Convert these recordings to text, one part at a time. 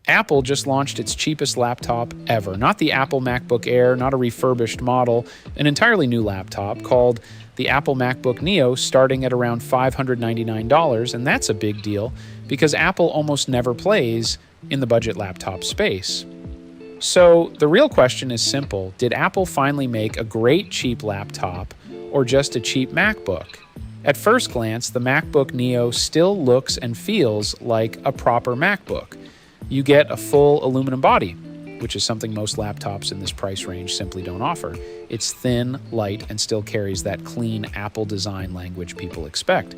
Apple just launched its cheapest laptop ever. Not the Apple MacBook Air, not a refurbished model, an entirely new laptop called the Apple MacBook Neo, starting at around $599, and that's a big deal because Apple almost never plays in the budget laptop space. So the real question is simple. Did Apple finally make a great cheap laptop or just a cheap MacBook? At first glance, the MacBook Neo still looks and feels like a proper MacBook. You get a full aluminum body, which is something most laptops in this price range simply don't offer. It's thin, light, and still carries that clean Apple design language people expect.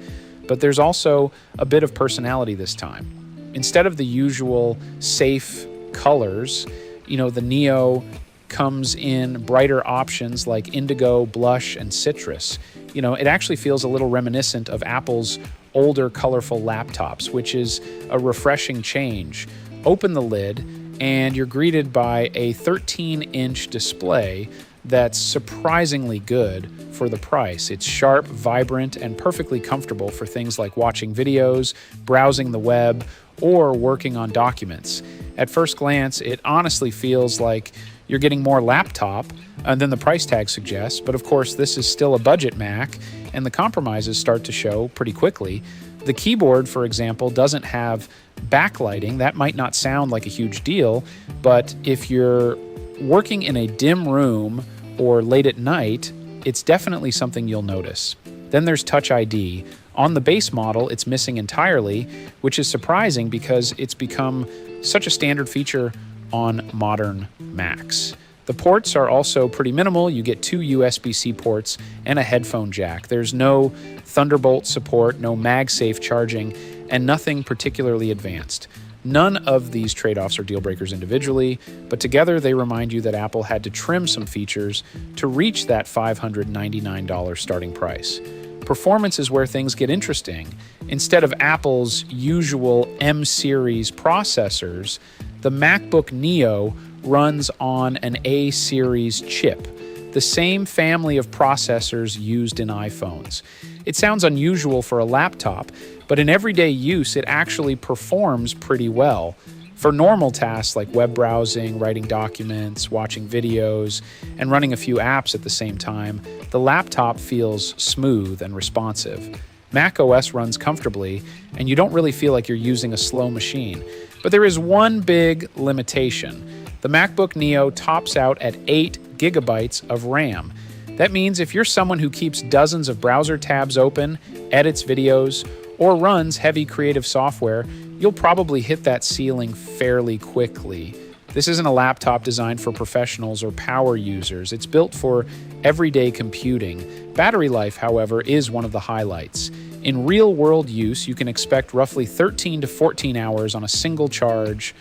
But there's also a bit of personality this time. Instead of the usual safe colors, the Neo comes in brighter options like indigo, blush, and citrus. It actually feels a little reminiscent of Apple's older colorful laptops, which is a refreshing change. Open the lid, and you're greeted by a 13-inch display that's surprisingly good for the price. It's sharp, vibrant, and perfectly comfortable for things like watching videos, browsing the web, or working on documents. At first glance, it honestly feels like you're getting more laptop than the price tag suggests, but of course this is still a budget Mac, and the compromises start to show pretty quickly. The keyboard, for example, doesn't have backlighting. That might not sound like a huge deal, but if you're working in a dim room or late at night, it's definitely something you'll notice. Then there's Touch ID. On the base model, it's missing entirely, which is surprising because it's become such a standard feature on modern Macs. The ports are also pretty minimal. You get 2 USB-C ports and a headphone jack. There's no Thunderbolt support, no MagSafe charging, and nothing particularly advanced. None of these trade-offs are deal breakers individually, but together they remind you that Apple had to trim some features to reach that $599 starting price. Performance is where things get interesting. Instead of Apple's usual M-series processors, the MacBook Neo runs on an A-series chip, the same family of processors used in iPhones. It sounds unusual for a laptop, but in everyday use, it actually performs pretty well. For normal tasks like web browsing, writing documents, watching videos, and running a few apps at the same time, the laptop feels smooth and responsive. macOS runs comfortably, and you don't really feel like you're using a slow machine. But there is one big limitation. The MacBook Neo tops out at 8 gigabytes of RAM. That means if you're someone who keeps dozens of browser tabs open, edits videos, or runs heavy creative software, you'll probably hit that ceiling fairly quickly. This isn't a laptop designed for professionals or power users. It's built for everyday computing. Battery life, however, is one of the highlights. In real-world use, you can expect roughly 13 to 14 hours on a single charge,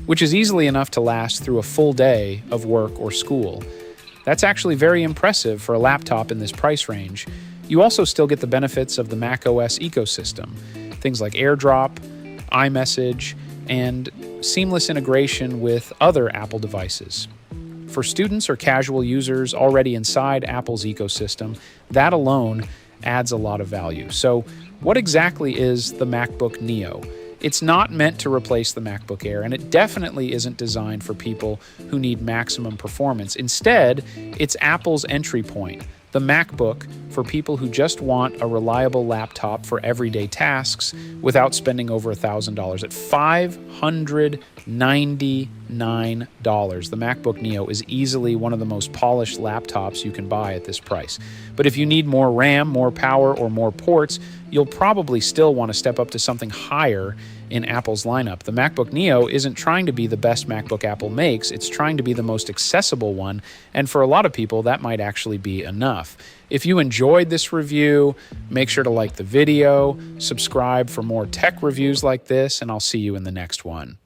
which is easily enough to last through a full day of work or school. That's actually very impressive for a laptop in this price range. You also still get the benefits of the macOS ecosystem, things like AirDrop, iMessage, and seamless integration with other Apple devices. For students or casual users already inside Apple's ecosystem, that alone adds a lot of value. So, what exactly is the MacBook Neo? It's not meant to replace the MacBook Air, and it definitely isn't designed for people who need maximum performance. Instead, it's Apple's entry point, the MacBook, for people who just want a reliable laptop for everyday tasks without spending over $1,000. At $599, the MacBook Neo is easily one of the most polished laptops you can buy at this price. But if you need more RAM, more power, or more ports, you'll probably still want to step up to something higher in Apple's lineup. The MacBook Neo isn't trying to be the best MacBook Apple makes, it's trying to be the most accessible one, and for a lot of people, that might actually be enough. If you enjoyed this review, make sure to like the video, subscribe for more tech reviews like this, and I'll see you in the next one.